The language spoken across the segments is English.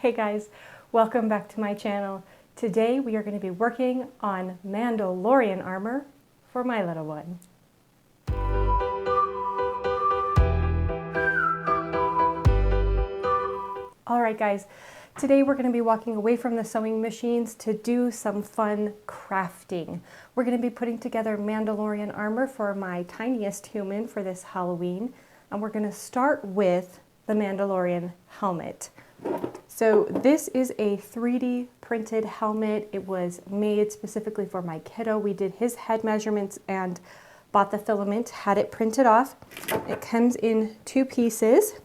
Hey guys, welcome back to my channel. Today we are going to be working on Mandalorian armor for my little one. Alright guys, today we're going to be walking away from the sewing machines to do some fun crafting. We're going to be putting together Mandalorian armor for my tiniest human for this Halloween, and we're going to start with the Mandalorian helmet. So this is a 3D printed helmet. It was made specifically for my kiddo. We did his head measurements and bought the filament, had it printed off. It comes in 2 pieces.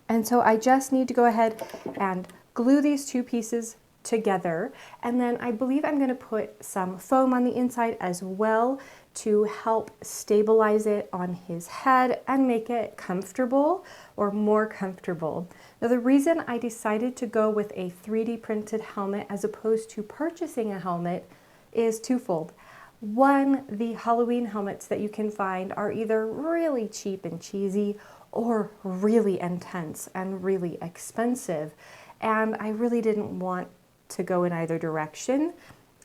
And so I just need to go ahead and glue these 2 pieces together. And then I believe I'm going to put some foam on the inside as well to help stabilize it on his head and make it comfortable or more comfortable. Now the reason I decided to go with a 3D printed helmet as opposed to purchasing a helmet is twofold. One, the Halloween helmets that you can find are either really cheap and cheesy or really intense and really expensive. And I really didn't want to go in either direction.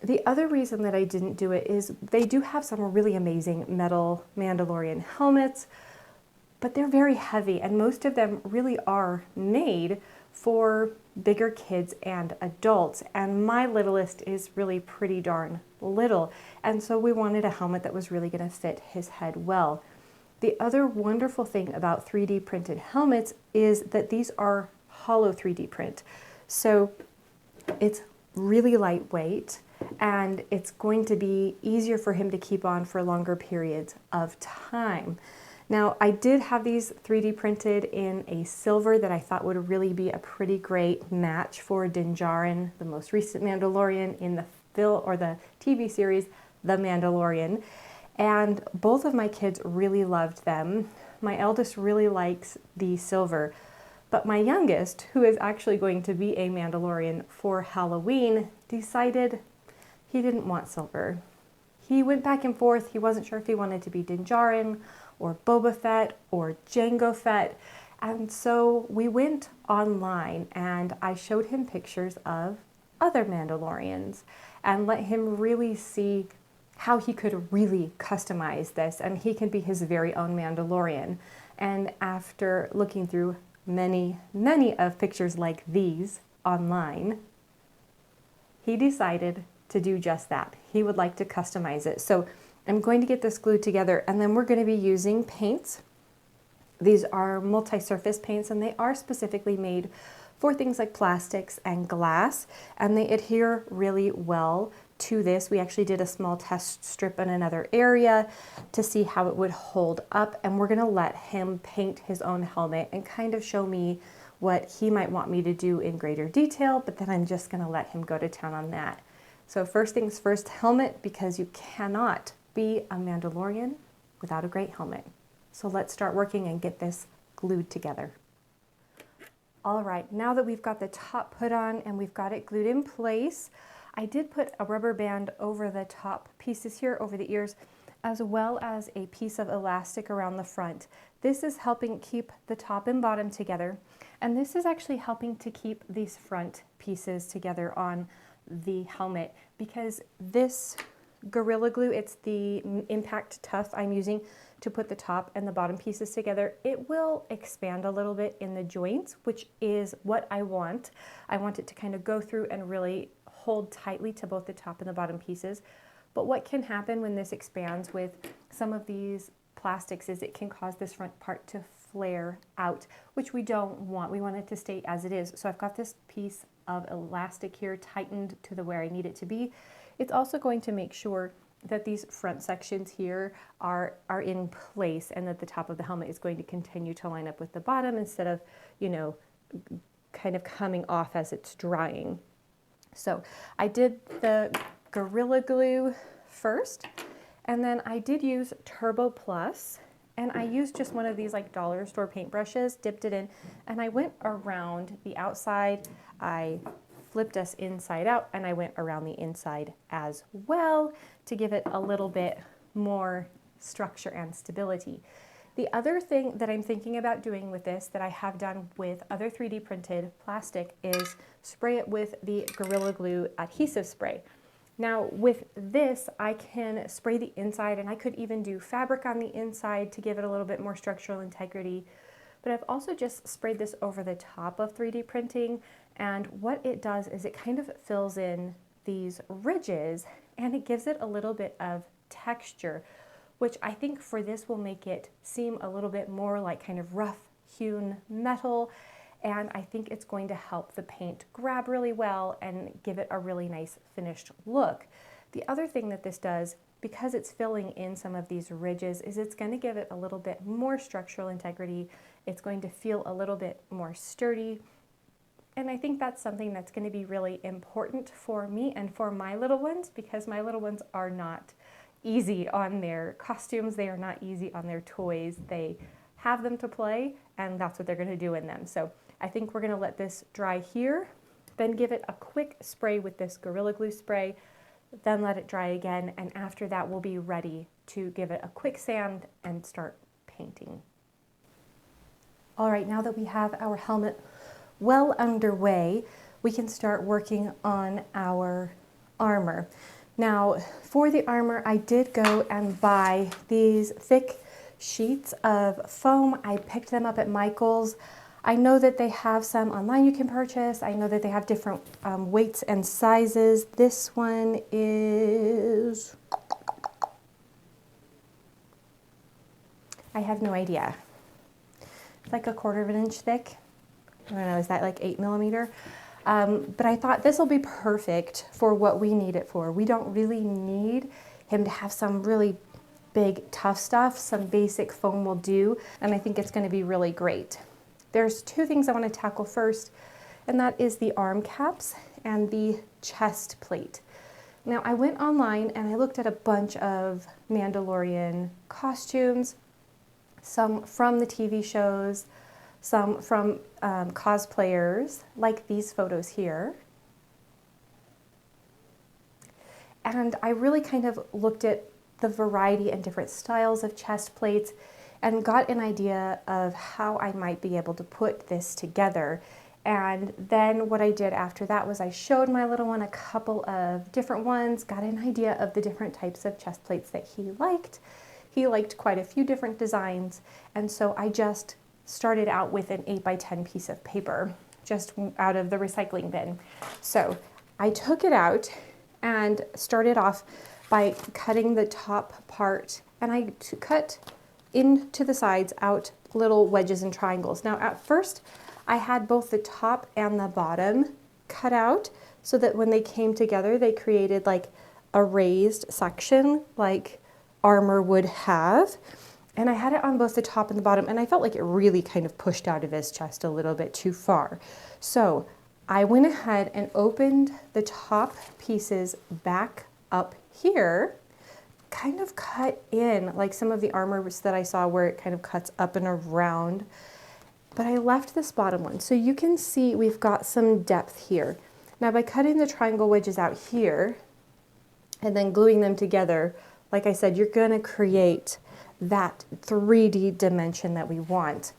The other reason that I didn't do it is they do have some really amazing metal Mandalorian helmets, but they're very heavy and most of them really are made for bigger kids and adults. And my littlest is really pretty darn little. And so we wanted a helmet that was really going to fit his head well. The other wonderful thing about 3D printed helmets is that these are hollow 3D print. So it's really lightweight and it's going to be easier for him to keep on for longer periods of time. Now I did have these 3D printed in a silver that I thought would really be a pretty great match for Din Djarin, the most recent Mandalorian in the the TV series, The Mandalorian. And both of my kids really loved them. My eldest really likes the silver, but my youngest, who is actually going to be a Mandalorian for Halloween, decided he didn't want silver. He went back and forth. He wasn't sure if he wanted to be Din Djarin or Boba Fett or Jango Fett. And so we went online and I showed him pictures of other Mandalorians and let him really see how he could really customize this and he can be his very own Mandalorian. And after looking through many of pictures like these online, he decided to do just that. He would like to customize it. So I'm going to get this glued together and then we're going to be using paints. These are multi-surface paints and they are specifically made for things like plastics and glass, and they adhere really well to this. We actually did a small test strip in another area to see how it would hold up, and we're going to let him paint his own helmet and kind of show me what he might want me to do in greater detail, but then I'm just going to let him go to town on that. So first things first, helmet, because you cannot be a Mandalorian without a great helmet. So let's start working and get this glued together. All right, now that we've got the top put on and we've got it glued in place, I did put a rubber band over the top pieces here, over the ears, as well as a piece of elastic around the front. This is helping keep the top and bottom together, and this is actually helping to keep these front pieces together on the helmet, because this Gorilla Glue, it's the Impact Tough I'm using to put the top and the bottom pieces together. It will expand a little bit in the joints, which is what I want. I want it to kind of go through and really hold tightly to both the top and the bottom pieces. But what can happen when this expands with some of these plastics is it can cause this front part to flare out, which we don't want. We want it to stay as it is. So I've got this piece of elastic here tightened to where I need it to be. It's also going to make sure that these front sections here are in place and that the top of the helmet is going to continue to line up with the bottom instead of, you know, kind of coming off as it's drying. So I did the Gorilla Glue first, and then I did use Turbo Plus, and I used just one of these like dollar store paintbrushes, dipped it in, and I went around the outside. I flipped us inside out and I went around the inside as well to give it a little bit more structure and stability. The other thing that I'm thinking about doing with this that I have done with other 3D printed plastic is spray it with the Gorilla Glue adhesive spray. Now with this, I can spray the inside, and I could even do fabric on the inside to give it a little bit more structural integrity. But I've also just sprayed this over the top of 3D printing, and what it does is it kind of fills in these ridges and it gives it a little bit of texture, which I think for this will make it seem a little bit more like kind of rough hewn metal, and I think it's going to help the paint grab really well and give it a really nice finished look. The other thing that this does, because it's filling in some of these ridges, is it's going to give it a little bit more structural integrity. It's going to feel a little bit more sturdy, and I think that's something that's going to be really important for me and for my little ones, because my little ones are not easy on their costumes, they are not easy on their toys. They have them to play, and that's what they're going to do in them. So I think we're going to let this dry here, then give it a quick spray with this Gorilla Glue spray, then let it dry again, and after that we'll be ready to give it a quick sand and start painting. All right, now that we have our helmet well underway, we can start working on our armor. Now, for the armor, I did go and buy these thick sheets of foam. I picked them up at Michael's. I know that they have some online you can purchase. I know that they have different weights and sizes. This one is, I have no idea. It's like 1/4 of an inch thick. I don't know, is that like 8 millimeter? But I thought this will be perfect for what we need it for. We don't really need him to have some really big tough stuff. Some basic foam will do, and I think it's going to be really great. There's two things I want to tackle first, and that is the arm caps and the chest plate. Now I went online and I looked at a bunch of Mandalorian costumes, some from the TV shows, some from cosplayers, like these photos here. And I really kind of looked at the variety and different styles of chest plates and got an idea of how I might be able to put this together. And then what I did after that was I showed my little one a couple of different ones, got an idea of the different types of chest plates that he liked. He liked quite a few different designs, and so I just started out with an 8x10 piece of paper, just out of the recycling bin. So I took it out and started off by cutting the top part, and I cut into the sides out little wedges and triangles. Now at first I had both the top and the bottom cut out so that when they came together they created like a raised section like armor would have. And I had it on both the top and the bottom, and I felt like it really kind of pushed out of his chest a little bit too far. So I went ahead and opened the top pieces back up here, kind of cut in like some of the armors that I saw where it kind of cuts up and around, but I left this bottom one. So you can see we've got some depth here. Now by cutting the triangle wedges out here and then gluing them together, like I said, you're gonna create that 3D dimension that we want.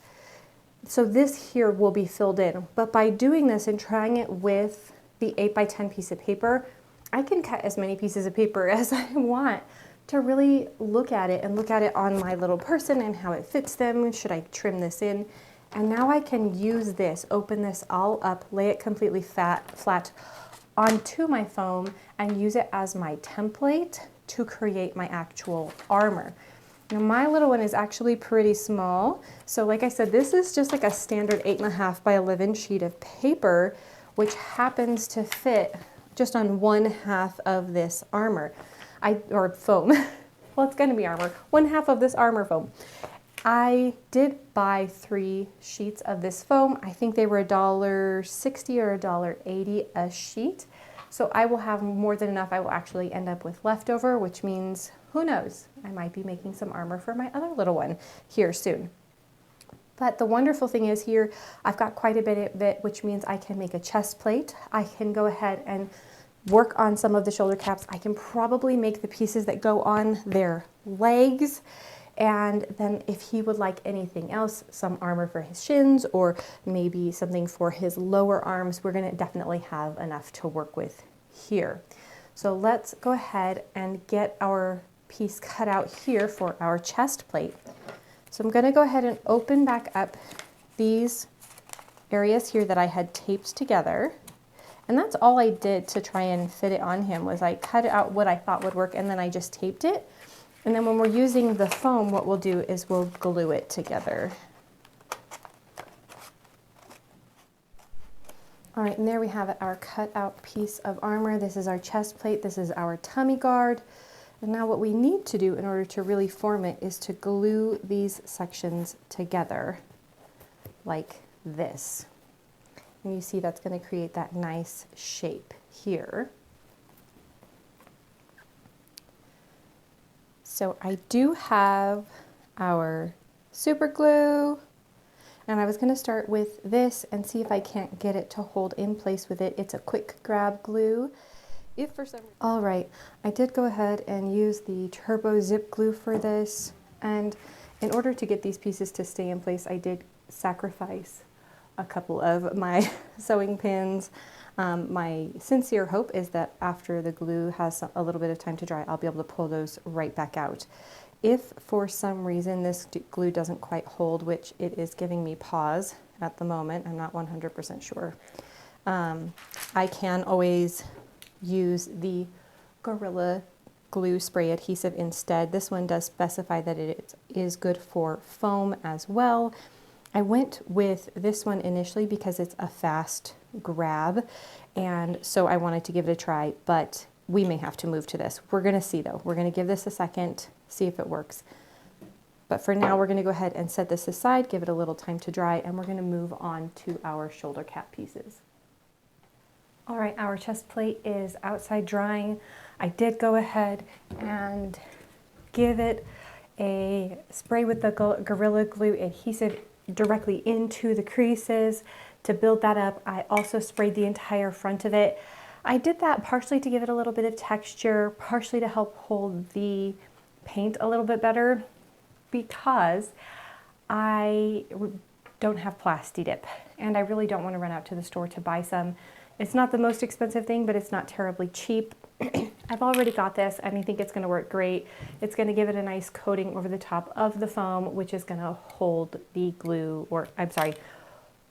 So this here will be filled in, but by doing this and trying it with the 8x10 piece of paper, I can cut as many pieces of paper as I want to really look at it and look at it on my little person and how it fits them. Should I trim this in? And now I can use this, open this all up, lay it completely flat onto my foam and use it as my template to create my actual armor. Now my little one is actually pretty small, so like I said, this is just like a standard 8.5 by 11 sheet of paper, which happens to fit just on 1/2 of this armor, or foam. Well, it's going to be armor. 1/2 of this armor foam. I did buy 3 sheets of this foam. I think they were $1.60 or $1.80 a sheet. So I will have more than enough. I will actually end up with leftover, which means, who knows, I might be making some armor for my other little one here soon. But the wonderful thing is here, I've got quite a bit of it, which means I can make a chest plate. I can go ahead and work on some of the shoulder caps. I can probably make the pieces that go on their legs. And then if he would like anything else, some armor for his shins or maybe something for his lower arms, we're going to definitely have enough to work with here. So let's go ahead and get our piece cut out here for our chest plate. So I'm going to go ahead and open back up these areas here that I had taped together. And that's all I did to try and fit it on him, was I cut out what I thought would work and then I just taped it. And then when we're using the foam, what we'll do is we'll glue it together. All right, and there we have it, our cut out piece of armor. This is our chest plate, this is our tummy guard. And now what we need to do in order to really form it is to glue these sections together like this. And you see that's going to create that nice shape here. So I do have our super glue, and I was going to start with this and see if I can't get it to hold in place with it. It's a quick grab glue. If for some reason... All right, I did go ahead and use the turbo zip glue for this, and in order to get these pieces to stay in place, I did sacrifice a couple of my sewing pins. My sincere hope is that after the glue has a little bit of time to dry, I'll be able to pull those right back out. If for some reason this glue doesn't quite hold, which it is giving me pause at the moment, I'm not 100% sure, I can always use the Gorilla Glue Spray Adhesive instead. This one does specify that it is good for foam as well. I went with this one initially because it's a fast grab, and so I wanted to give it a try, but we may have to move to this. We're going to see though. We're going to give this a second, see if it works. But for now, we're going to go ahead and set this aside, give it a little time to dry, and we're going to move on to our shoulder cap pieces. All right, our chest plate is outside drying. I did go ahead and give it a spray with the Gorilla Glue adhesive directly into the creases to build that up. I also sprayed the entire front of it. I did that partially to give it a little bit of texture, partially to help hold the paint a little bit better, because I don't have Plasti Dip and I really don't want to run out to the store to buy some. It's not the most expensive thing, but it's not terribly cheap. I've already got this and I think it's going to work great. It's going to give it a nice coating over the top of the foam, which is going to hold the glue, or I'm sorry,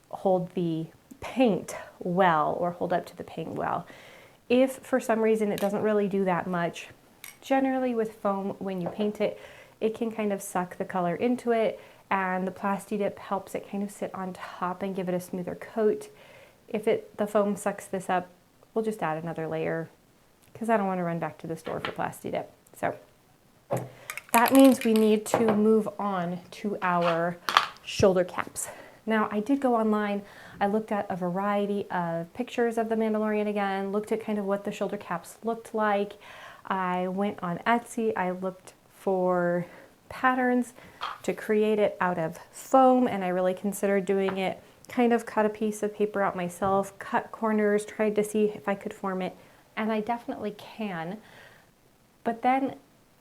hold the paint well, or hold up to the paint well. If for some reason it doesn't really do that much, generally with foam, when you paint it, it can kind of suck the color into it, and the Plasti Dip helps it kind of sit on top and give it a smoother coat. If the foam sucks this up, we'll just add another layer, because I don't want to run back to the store for Plasti Dip. So that means we need to move on to our shoulder caps. Now, I did go online. I looked at a variety of pictures of the Mandalorian again, looked at kind of what the shoulder caps looked like. I went on Etsy. I looked for patterns to create it out of foam, and I really considered doing it. Kind of cut a piece of paper out myself, cut corners, tried to see if I could form it, and I definitely can. But then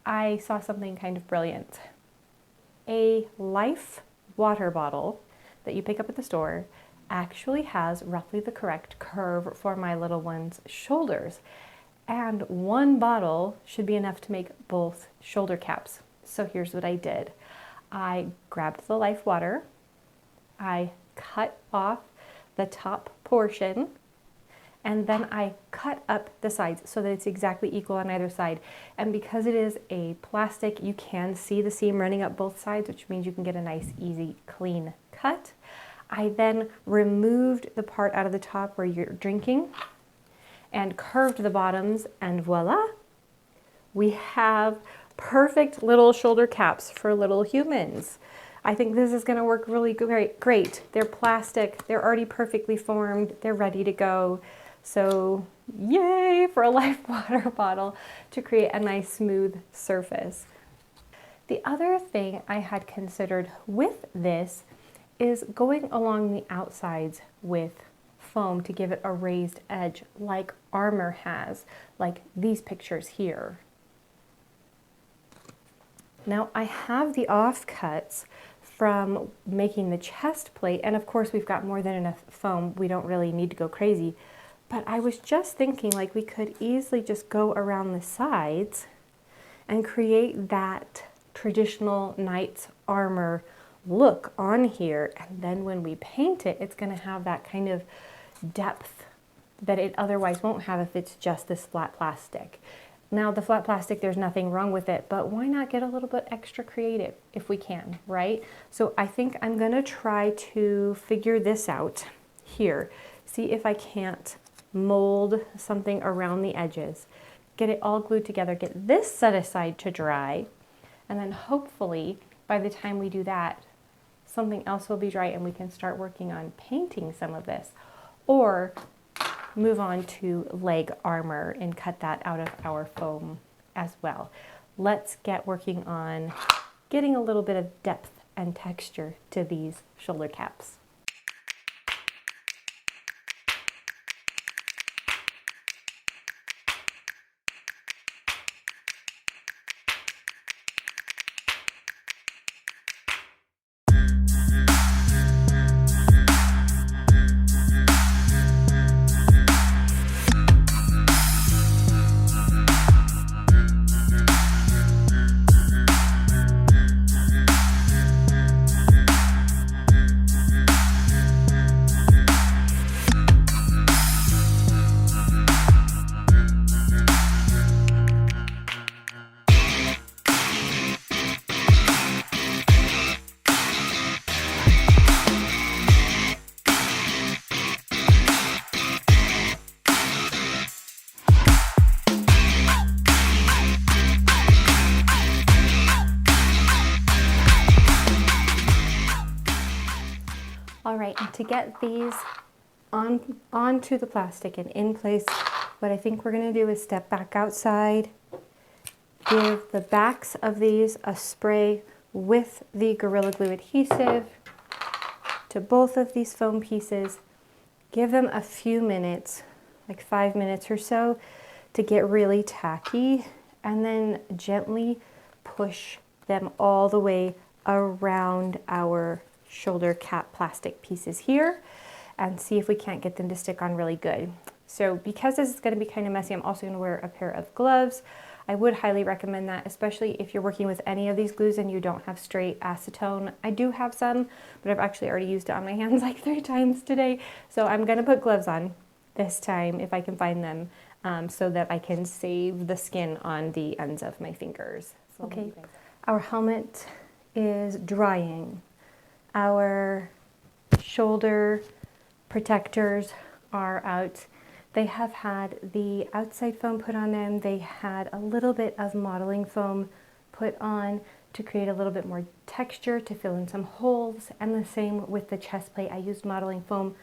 I saw something kind of brilliant. A Life water bottle that you pick up at the store actually has roughly the correct curve for my little one's shoulders. And one bottle should be enough to make both shoulder caps. So here's what I did. I grabbed the Life water, I cut off the top portion, and then I cut up the sides so that it's exactly equal on either side. And because it is a plastic, you can see the seam running up both sides, which means you can get a nice, easy, clean cut. I then removed the part out of the top where you're drinking and curved the bottoms, and voila, we have perfect little shoulder caps for little humans. I think this is going to work really great. They're plastic, they're already perfectly formed, they're ready to go. So yay for a Life water bottle to create a nice smooth surface. The other thing I had considered with this is going along the outsides with foam to give it a raised edge like Armor has, like these pictures here. Now I have the offcuts from making the chest plate, and of course we've got more than enough foam. We don't really need to go crazy. But I was just thinking like we could easily just go around the sides and create that traditional knight's armor look on here. And then when we paint it, it's going to have that kind of depth that it otherwise won't have if it's just this flat plastic. Now the flat plastic, there's nothing wrong with it, but why not get a little bit extra creative if we can, right? So I think I'm going to try to figure this out here. See if I can't mold something around the edges, get it all glued together, get this set aside to dry, and then hopefully by the time we do that, something else will be dry and we can start working on painting some of this, or move on to leg armor and cut that out of our foam as well. Let's get working on getting a little bit of depth and texture to these shoulder caps. All right, and to get these onto the plastic and in place, what I think we're going to do is step back outside, give the backs of these a spray with the Gorilla Glue adhesive to both of these foam pieces, give them a few minutes, like 5 minutes or so, to get really tacky, and then gently push them all the way around our shoulder cap plastic pieces here and see if we can't get them to stick on really good. So because this is going to be kind of messy, I'm also going to wear a pair of gloves. I would highly recommend that, especially if you're working with any of these glues and you don't have straight acetone. I do have some, but I've actually already used it on my hands like 3 times today. So I'm going to put gloves on this time if I can find them, so that I can save the skin on the ends of my fingers. Okay, our helmet is drying. Our shoulder protectors are out. They have had the outside foam put on them. They had a little bit of modeling foam put on to create a little bit more texture, to fill in some holes, and the same with the chest plate. I used modeling foam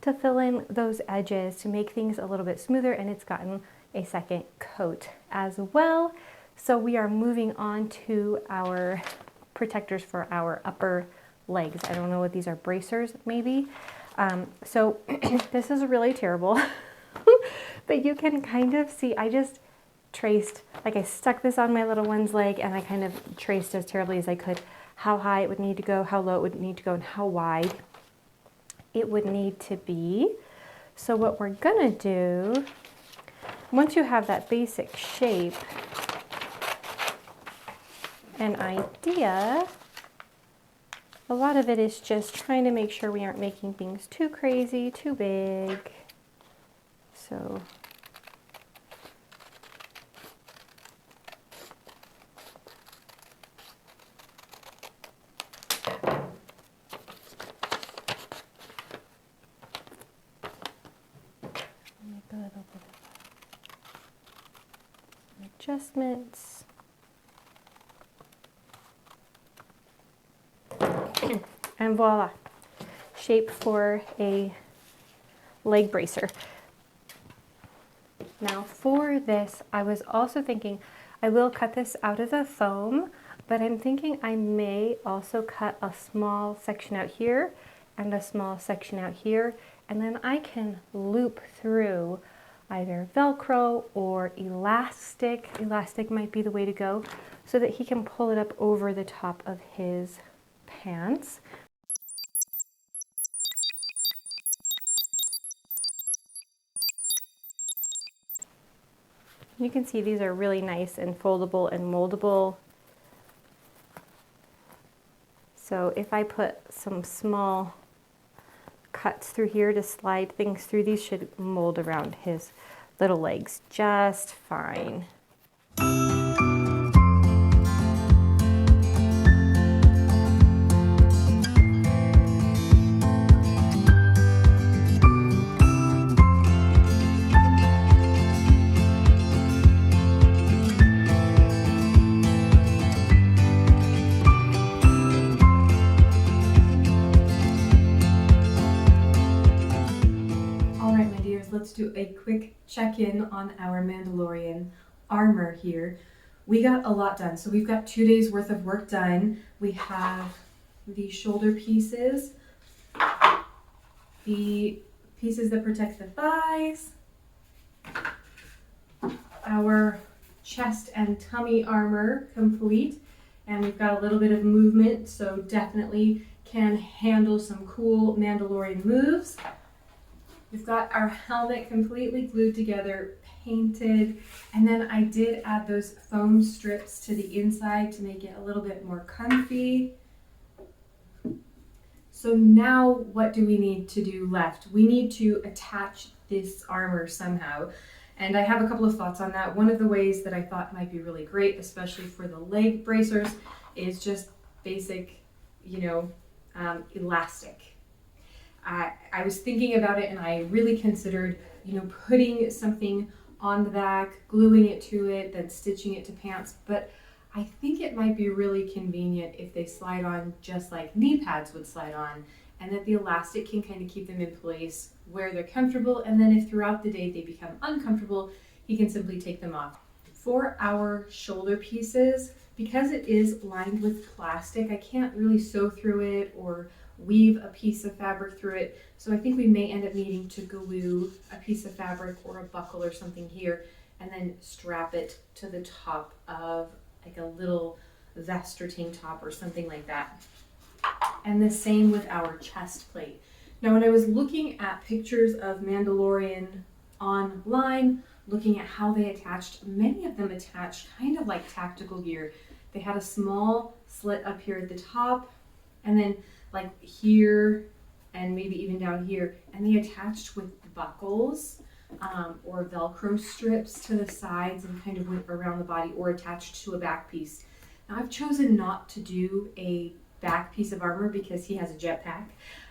to fill in those edges to make things a little bit smoother, and it's gotten a second coat as well. So we are moving on to our protectors for our upper legs. I don't know what these are, bracers maybe. So this is really terrible, but you can kind of see, I just traced, like I stuck this on my little one's leg and I kind of traced as terribly as I could how high it would need to go, how low it would need to go, and how wide it would need to be. So what we're gonna do, once you have that basic shape and idea, a lot of it is just trying to make sure we aren't making things too crazy, too big. So make a little bit of adjustments. And voila, shape for a leg bracer. Now for this, I was also thinking I will cut this out of the foam, but I'm thinking I may also cut a small section out here and a small section out here, and then I can loop through either Velcro or elastic. Elastic might be the way to go so that he can pull it up over the top of his pants. You can see these are really nice and foldable and moldable. So if I put some small cuts through here to slide things through, these should mold around his little legs just fine. Let's do a quick check-in on our Mandalorian armor here. We got a lot done. So we've got 2 days worth of work done. We have the shoulder pieces, the pieces that protect the thighs, our chest and tummy armor complete, and we've got a little bit of movement, so definitely can handle some cool Mandalorian moves. We've got our helmet completely glued together, painted, and then I did add those foam strips to the inside to make it a little bit more comfy. So now what do we need to do left? We need to attach this armor somehow. And I have a couple of thoughts on that. One of the ways that I thought might be really great, especially for the leg bracers, is just basic, elastic. I was thinking about it and I really considered, putting something on the back, gluing it to it, then stitching it to pants. But I think it might be really convenient if they slide on just like knee pads would slide on, and that the elastic can kind of keep them in place where they're comfortable. And then if throughout the day they become uncomfortable, he can simply take them off. For our shoulder pieces, because it is lined with plastic, I can't really sew through it or weave a piece of fabric through it. So I think we may end up needing to glue a piece of fabric or a buckle or something here and then strap it to the top of like a little vest or tank top or something like that. And the same with our chest plate. Now, when I was looking at pictures of Mandalorian online, looking at how they attached, many of them attached kind of like tactical gear. They had a small slit up here at the top, and then like here and maybe even down here, and they attached with buckles or Velcro strips to the sides and kind of went around the body or attached to a back piece. Now I've chosen not to do a back piece of armor because he has a jetpack.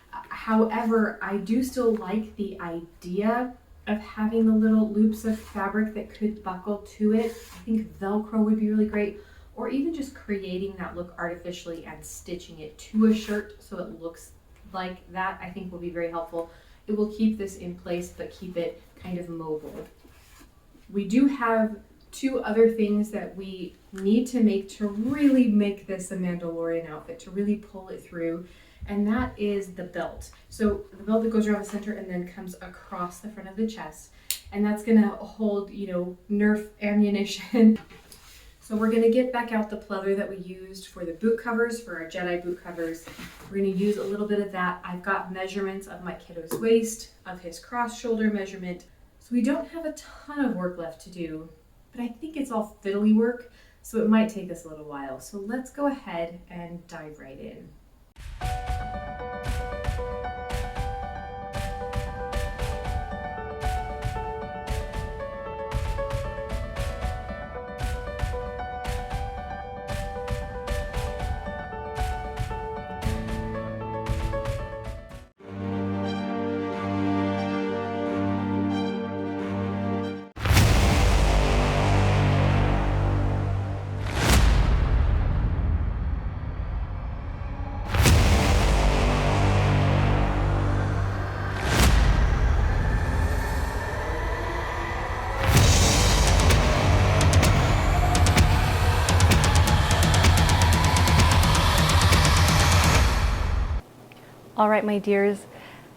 However, I do still like the idea of having the little loops of fabric that could buckle to it. I think Velcro would be really great, or even just creating that look artificially and stitching it to a shirt so it looks like that, I think will be very helpful. It will keep this in place, but keep it kind of mobile. We do have 2 other things that we need to make to really make this a Mandalorian outfit, to really pull it through, and that is the belt. So the belt that goes around the center and then comes across the front of the chest, and that's gonna hold, Nerf ammunition. So we're going to get back out the pleather that we used for the boot covers, for our Jedi boot covers. We're going to use a little bit of that. I've got measurements of my kiddo's waist, of his cross shoulder measurement. So we don't have a ton of work left to do, but I think it's all fiddly work, so it might take us a little while. So let's go ahead and dive right in. All right, my dears,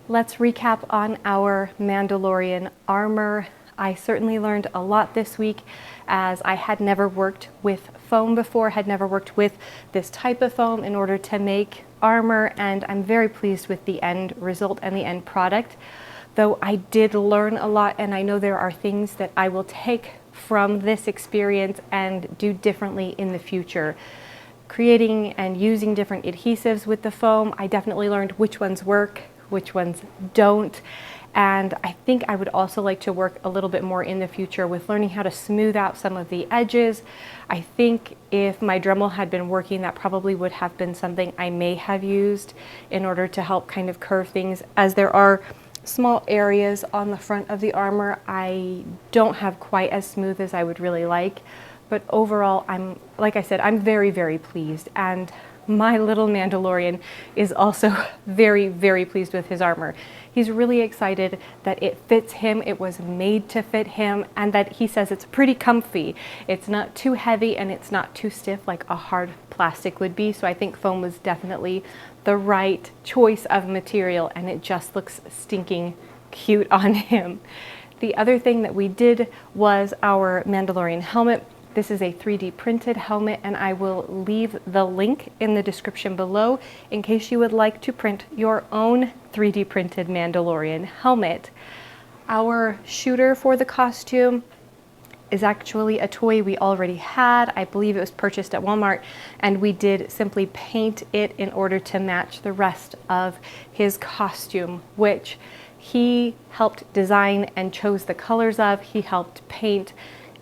let's recap on our Mandalorian armor. I certainly learned a lot this week, as I had never worked with foam before, had never worked with this type of foam in order to make armor, and I'm very pleased with the end result and the end product. Though I did learn a lot, and I know there are things that I will take from this experience and do differently in the future. Creating and using different adhesives with the foam, I definitely learned which ones work, which ones don't. And I think I would also like to work a little bit more in the future with learning how to smooth out some of the edges. I think if my Dremel had been working, that probably would have been something I may have used in order to help kind of curve things, as there are small areas on the front of the armor I don't have quite as smooth as I would really like. But overall, like I said, I'm very, very pleased. And my little Mandalorian is also very, very pleased with his armor. He's really excited that it fits him, it was made to fit him, and that he says it's pretty comfy. It's not too heavy and it's not too stiff like a hard plastic would be. So I think foam was definitely the right choice of material, and it just looks stinking cute on him. The other thing that we did was our Mandalorian helmet. This is a 3D printed helmet, and I will leave the link in the description below in case you would like to print your own 3D printed Mandalorian helmet. Our shooter for the costume is actually a toy we already had. I believe it was purchased at Walmart, and we did simply paint it in order to match the rest of his costume, which he helped design and chose the colors of. He helped paint.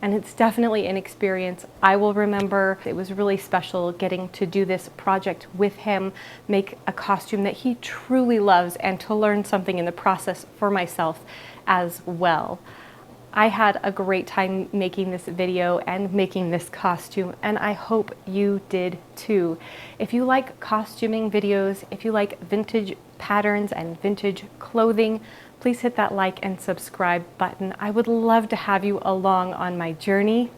And it's definitely an experience I will remember. It was really special getting to do this project with him, make a costume that he truly loves, and to learn something in the process for myself as well. I had a great time making this video and making this costume, and I hope you did too. If you like costuming videos, if you like vintage patterns and vintage clothing, please hit that like and subscribe button. I would love to have you along on my journey,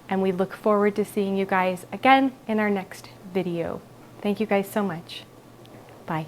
and we look forward to seeing you guys again in our next video. Thank you guys so much. Bye.